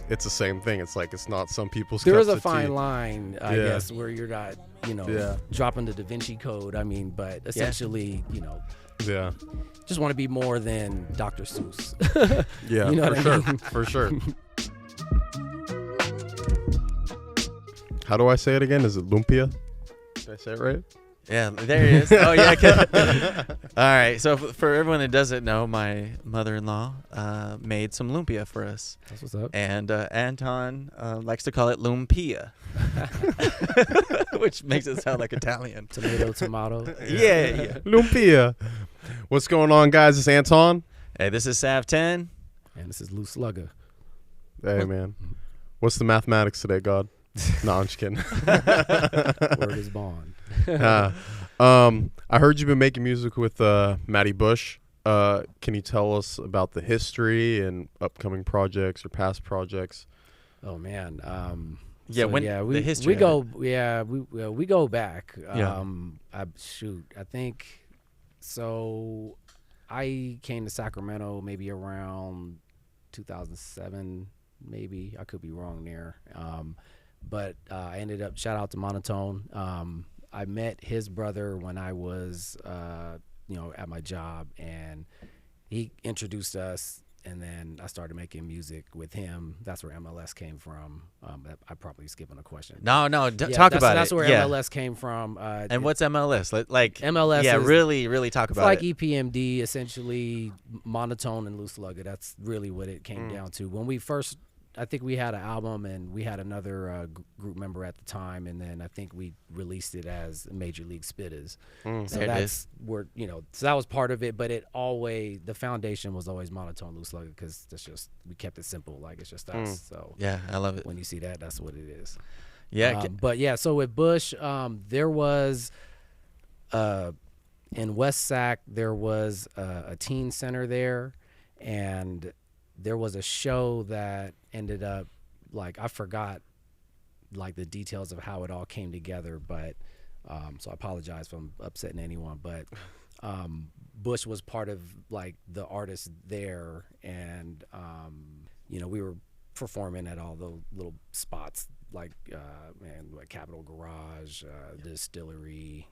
it's the same thing. It's like it's not some people's. There cups is a of fine tea. line, I guess, where you're not, dropping the Da Vinci Code. I mean, but essentially, Yeah. just want to be more than Dr. Seuss. Yeah. You know for what I sure. mean? For sure. How do I say it again? Is it lumpia? Did I say it right? Yeah, there he is. Oh, yeah. All right. So for everyone that doesn't know, my mother-in-law made some lumpia for us. That's what's up. And Anton likes to call it lumpia, which makes it sound like Italian. Tomato. Yeah. Lumpia. What's going on, guys? It's Anton. Hey, this is Sav 10. And this is Lou Slugga. Hey, man. What's the mathematics today, God? No, I'm just kidding. Word is bond. I heard you've been making music with Matty Bush. Can you tell us about the history and upcoming projects or past projects? Oh man. Yeah, the history. We go back. Yeah. I think so. I came to Sacramento maybe around 2007, maybe. I could be wrong there. But I ended up, shout out to Monotone. I met his brother when I was, at my job, and he introduced us, and then I started making music with him. That's where MLS came from. I probably skipping a question. No, talk about it. That's where yeah. MLS came from. And what's MLS? Like MLS yeah, is, really talk about like it. EPMD, essentially Monotone and Lou Slugga. That's really what it came down to. When we first, I think we had an album, and we had another group member at the time, and then I think we released it as Major League Spitters. So There it that's where, so that was part of it, but the foundation was always Monotone, Lou Slugga, because we kept it simple, like it's just us. So Yeah, I love it. when you see that, that's what it is. Yeah. But yeah, so with Bush, there was in West Sac, there was a teen center there, and there was a show that ended up, like, I forgot like the details of how it all came together, but so I apologize if I'm upsetting anyone, but Bush was part of like the artists there, and we were performing at all the little spots like Capitol Garage, the Distillery.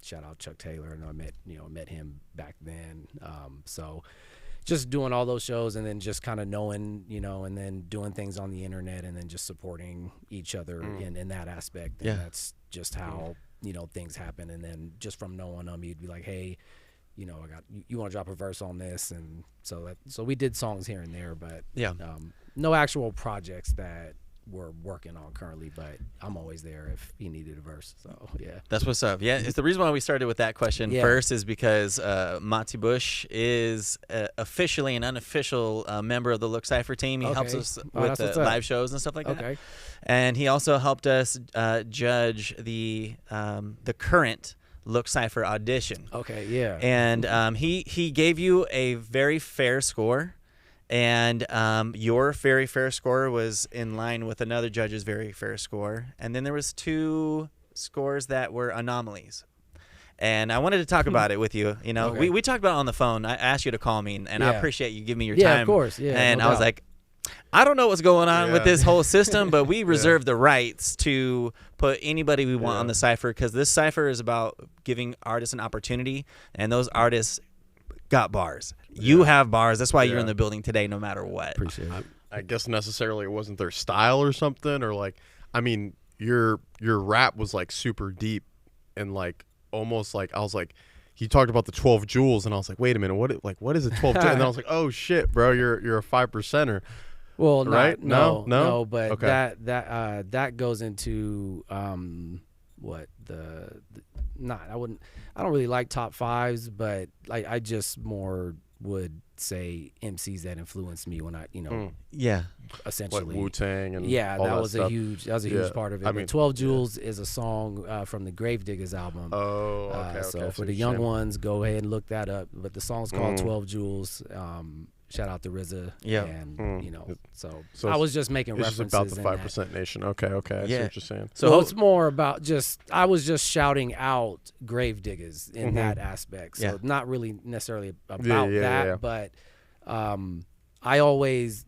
Shout out Chuck Taylor, and I met him back then. So just doing all those shows, and then just kind of knowing, and then doing things on the internet, and then just supporting each other in that aspect. And that's just how, things happen. And then just from knowing them, you'd be like, hey, you want to drop a verse on this? And so we did songs here and there, but no actual projects that we're working on currently, but I'm always there if he needed a verse. So yeah, that's what's up. Yeah, it's the reason why we started with that question first is because Matty Bush is officially an unofficial member of the Look Cypher team. He helps us with the live shows and stuff like that. And he also helped us judge the current Look Cypher audition. Okay, yeah. And he gave you a very fair score. And your very fair score was in line with another judge's very fair score. And then there was 2 scores that were anomalies. And I wanted to talk about it with you. We talked about it on the phone. I asked you to call me, and I appreciate you giving me your time. Yeah, of course. Yeah, and no I was doubt. like, I don't know what's going on with this whole system, but we reserve the rights to put anybody we want on the Cypher, because this Cypher is about giving artists an opportunity, and those artists got bars. You have bars. That's why you're in the building today, no matter what. Appreciate it. I guess necessarily it wasn't their style or something, or like, I mean, your rap was like super deep, and like almost like I was like, he talked about the 12 jewels, and I was like, wait a minute, what is a 12 jewels? And then I was like, oh shit, bro, you're a 5%er. Well, right? No, but okay. that goes into I don't really like top 5s, but I just more would say MCs that influenced me when I, essentially like Wu-Tang and that all was stuff. a huge part of it. I mean, 12 Jewels is a song from the Gravediggers album. Oh, okay. So for the young ones, go ahead and look that up. But the song's called 12 Jewels. Shout out to RZA. Yeah. And, so I was just making references. It's about the 5% nation. Okay. I see what you're saying. So it's more about I was just shouting out Gravediggers in that aspect. So not really necessarily about that, but I always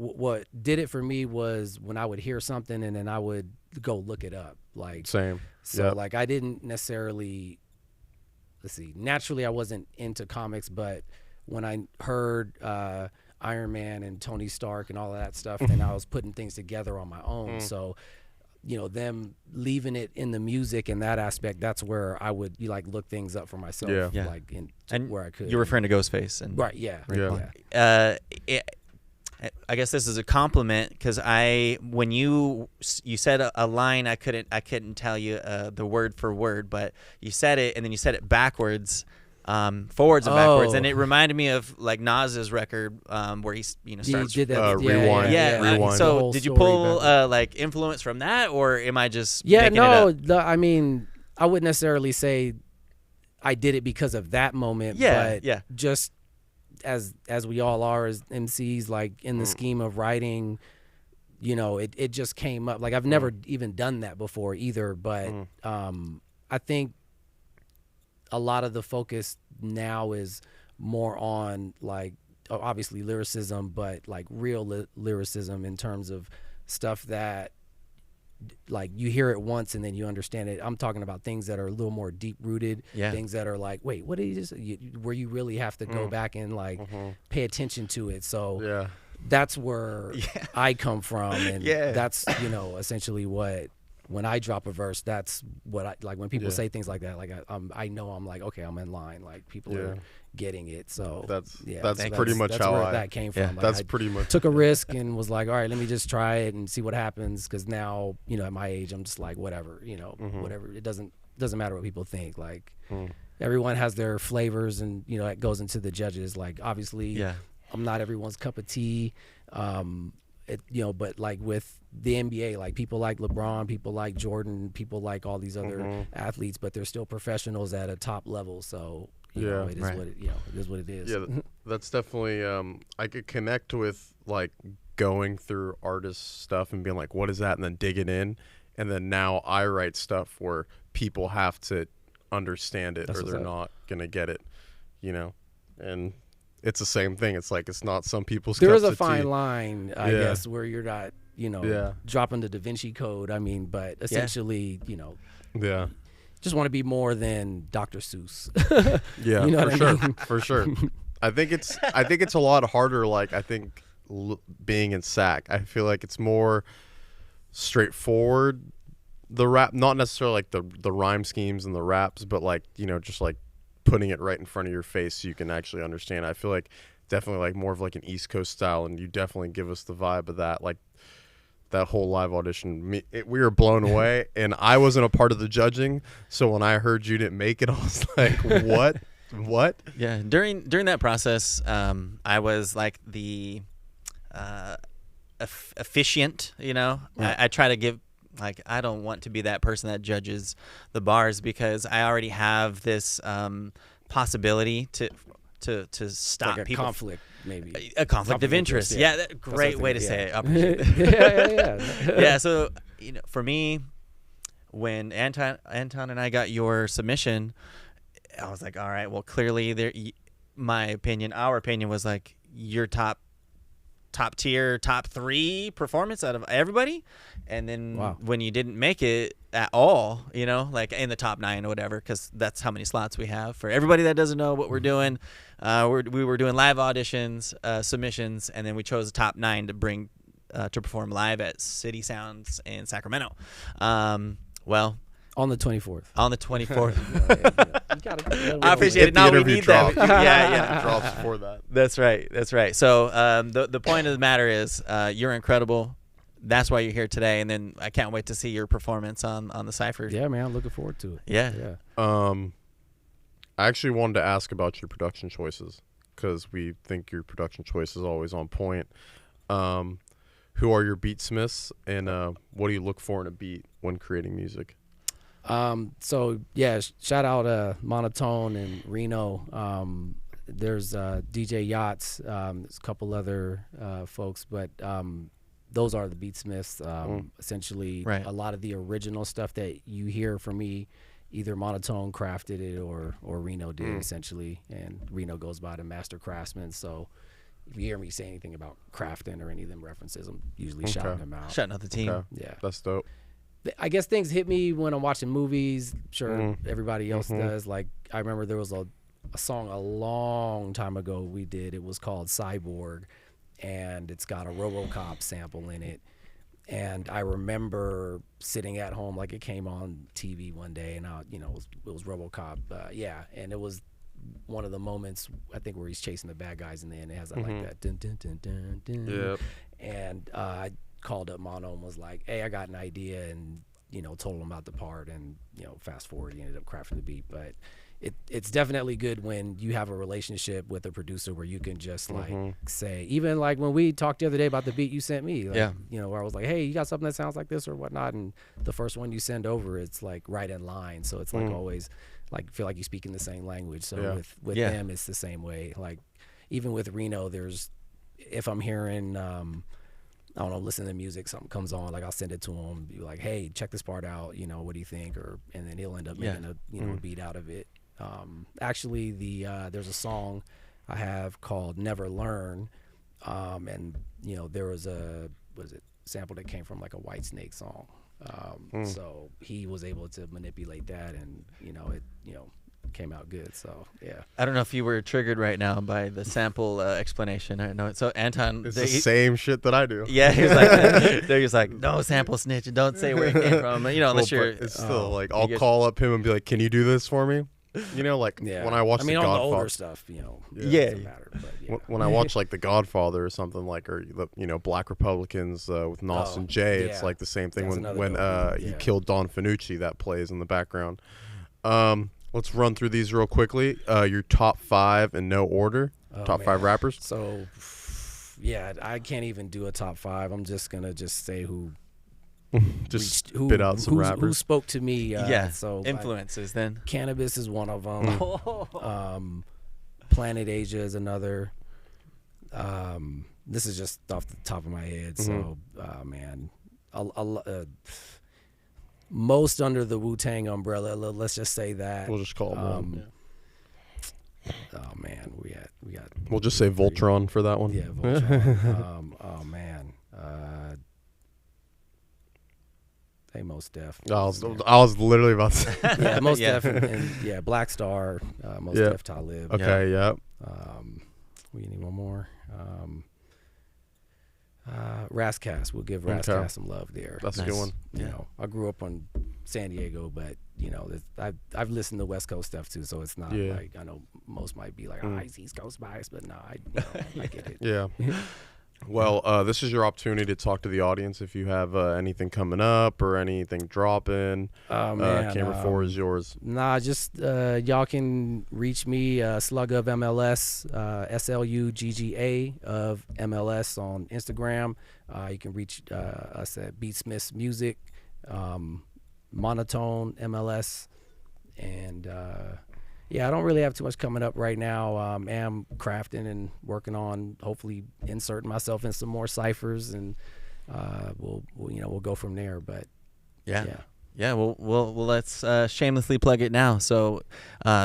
what did it for me was when I would hear something and then I would go look it up. Like Same. So Yep. like I didn't necessarily, naturally I wasn't into comics, but when I heard Iron Man and Tony Stark and all of that stuff, then I was putting things together on my own. So, them leaving it in the music and that aspect, that's where I would look things up for myself. Yeah. Like And where I could. You're referring to Ghostface, and Right. Yeah. Yeah. I guess this is a compliment because when you said a line, I couldn't tell you the word for word, but you said it and then you said it backwards, forwards and backwards, and it reminded me of like Nas's record where he starts did that. Rewind. Rewind. So did you pull like influence from that, or am I just making it up? I mean, I wouldn't necessarily say I did it because of that moment. But just as we all are as MCs, like in the scheme of writing, it just came up. Like I've never even done that before either. But I think a lot of the focus now is more on like obviously lyricism, but like real lyricism in terms of stuff that like you hear it once and then you understand it. I'm talking about things that are a little more deep rooted, things that are like, wait, what did he just, where you really have to go back and like pay attention to it. So that's where I come from. And that's, essentially what, when I drop a verse, that's what I like. When people say things like that, like I know I'm like, okay, I'm in line. Like people are getting it. So that's pretty much how where that came from. Like, that's pretty much took a risk and was like, all right, let me just try it and see what happens. Because now, at my age, I'm just like, whatever, whatever. It doesn't matter what people think. Like everyone has their flavors, and that goes into the judges. Like obviously, I'm not everyone's cup of tea. But like with the NBA, like people like LeBron, people like Jordan, people like all these other athletes, but they're still professionals at a top level. So it is what it is what it is. Yeah, that's definitely I could connect with like going through artist stuff and being like, what is that, and then digging in, and then now I write stuff where people have to understand it or they're not gonna get it, and it's the same thing. It's like it's not some people's. There is cups a of fine tea. line, I guess, where you're not, dropping the Da Vinci Code. I mean, but essentially, just want to be more than Dr. Seuss. Yeah, you know for what sure, I mean? for sure. I think it's a lot harder. Like I think being in SAC, I feel like it's more straightforward. The rap, not necessarily like the rhyme schemes and the raps, but like just like putting it right in front of your face so you can actually understand. I feel like definitely like more of like an East Coast style, and you definitely give us the vibe of that. Like that whole live audition, we were blown away, and I wasn't a part of the judging, so when I heard you didn't make it, I was like, what? Yeah, during that process, I was like the officiant. I try to give. Like, I don't want to be that person that judges the bars because I already have this possibility to stop like a people. Conflict, maybe. A conflict of interest. Yeah, great way to say it. I appreciate it. Yeah. So for me, when Anton and I got your submission, I was like, all right, well, clearly our opinion was like your top tier, top 3 performance out of everybody. And then when you didn't make it at all, like in the top 9 or whatever, because that's how many slots we have. For everybody that doesn't know what we're doing, we were doing live auditions, submissions, and then we chose the top 9 to bring to perform live at City Sounds in Sacramento. On the 24th. On the 24th. I appreciate it. No, we need that. Yeah. Drops before that. That's right. So the point of the matter is you're incredible. That's why you're here today, and then I can't wait to see your performance on the Cypher. Yeah, man, I'm looking forward to it. Yeah. I actually wanted to ask about your production choices because we think your production choice is always on point. Who are your beatsmiths, and what do you look for in a beat when creating music? So yeah, shout out Monotone and Reno. There's DJ Yachts, there's a couple other folks, but those are the beatsmiths. Essentially, a lot of the original stuff that you hear from me, either Monotone crafted it or Reno did essentially, and Reno goes by the master craftsman. So if you hear me say anything about Crafton or any of them references, I'm usually shouting them out. Shouting out the team. Okay. Yeah. That's dope. I guess things hit me when I'm watching movies. Sure, everybody else does. Like, I remember there was a song a long time ago we did. It was called Cyborg, and it's got a RoboCop sample in it. And I remember sitting at home, like it came on TV one day, and it was RoboCop. And it was one of the moments, I think, where he's chasing the bad guys, and then it has that, like that dun dun dun dun dun. Yep. And I called up Mono and was like, hey, I got an idea, and told him about the part, and fast forward, he ended up crafting the beat. But it's definitely good when you have a relationship with a producer where you can just like say, even like when we talked the other day about the beat you sent me, like, where I was like, hey, you got something that sounds like this or whatnot, and the first one you send over, it's like right in line. So it's like always like feel like you speak in the same language. So with them, it's the same way. Like even with Reno, if I'm hearing I don't know, listen to music, something comes on, like I'll send it to him, be like, hey, check this part out, what do you think? And then he'll end up making a beat out of it. Actually, there's a song I have called Never Learn, and there was a sample that came from like a Whitesnake song. So he was able to manipulate that, and it came out good. So yeah, I don't know if you were triggered right now by the sample explanation. I know. So Anton, It's the same shit that I do. Yeah, he was like, he's like, no sample snitch, and don't say where it came from. Unless you're. It's still like I'll call up him and be like, "Can you do this for me?" Like when I watch The on Godfather, the older stuff, it Yeah. doesn't matter. But, when I watch like The Godfather or something like, or Black Republicans with Nos and Jay, it's like the same thing. That's When another he killed Don Fanucci, that plays in the background. Let's run through these real quickly. Your top 5 in no order. Top 5 rappers. So, yeah, I can't even do a top 5. I'm just gonna say who just spit out some rappers. Who spoke to me. So influences then. Cannabis is one of them. Planet Asia is another. This is just off the top of my head. So, man, most under the Wu-Tang umbrella. Let's just say that. We'll just call them. Oh man, we got. We'll just say Voltron for that one. Yeah, Voltron. Oh man. Hey, Most Def. I was literally about to say. Yeah, Most Def and Black Star. Most Def, Talib. Okay, yeah. We need one more. Rascas. We'll give Rascas some love there. That's a good one. I grew up on San Diego, but I've listened to West Coast stuff too, so it's not like, I know most might be like, he's East Coast bias, but no, I get it. Yeah. Well, this is your opportunity to talk to the audience. If you have anything coming up or anything dropping, camera 4 is yours. Just y'all can reach me, Slugga of MLS, SLUGGA of MLS on Instagram. You can reach us at Beatsmiths Music, Monotone MLS, and I don't really have too much coming up right now. Am crafting and working on hopefully inserting myself in some more ciphers, and we'll go from there. But well, let's shamelessly plug it now. So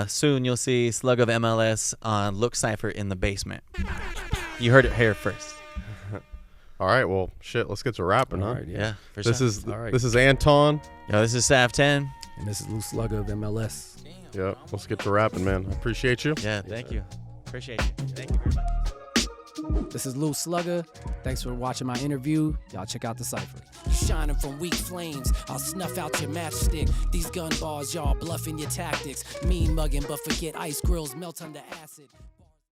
soon you'll see Slugga of MLS on Look Cypher in the basement. You heard it here first. All right, well, shit, let's get to rapping, huh? Right, yeah. This is Anton. Yo, this is Sav 10. And this is Lou Slugga of MLS. Yep, let's get to rapping, man. I appreciate you. Yeah, thank you. Appreciate you. Thank you very much. This is Lou Slugga. Thanks for watching my interview. Y'all check out the Cypher. Shining from weak flames, I'll snuff out your matchstick. These gun bars, y'all bluffing your tactics. Mean mugging, but forget ice grills melt under acid.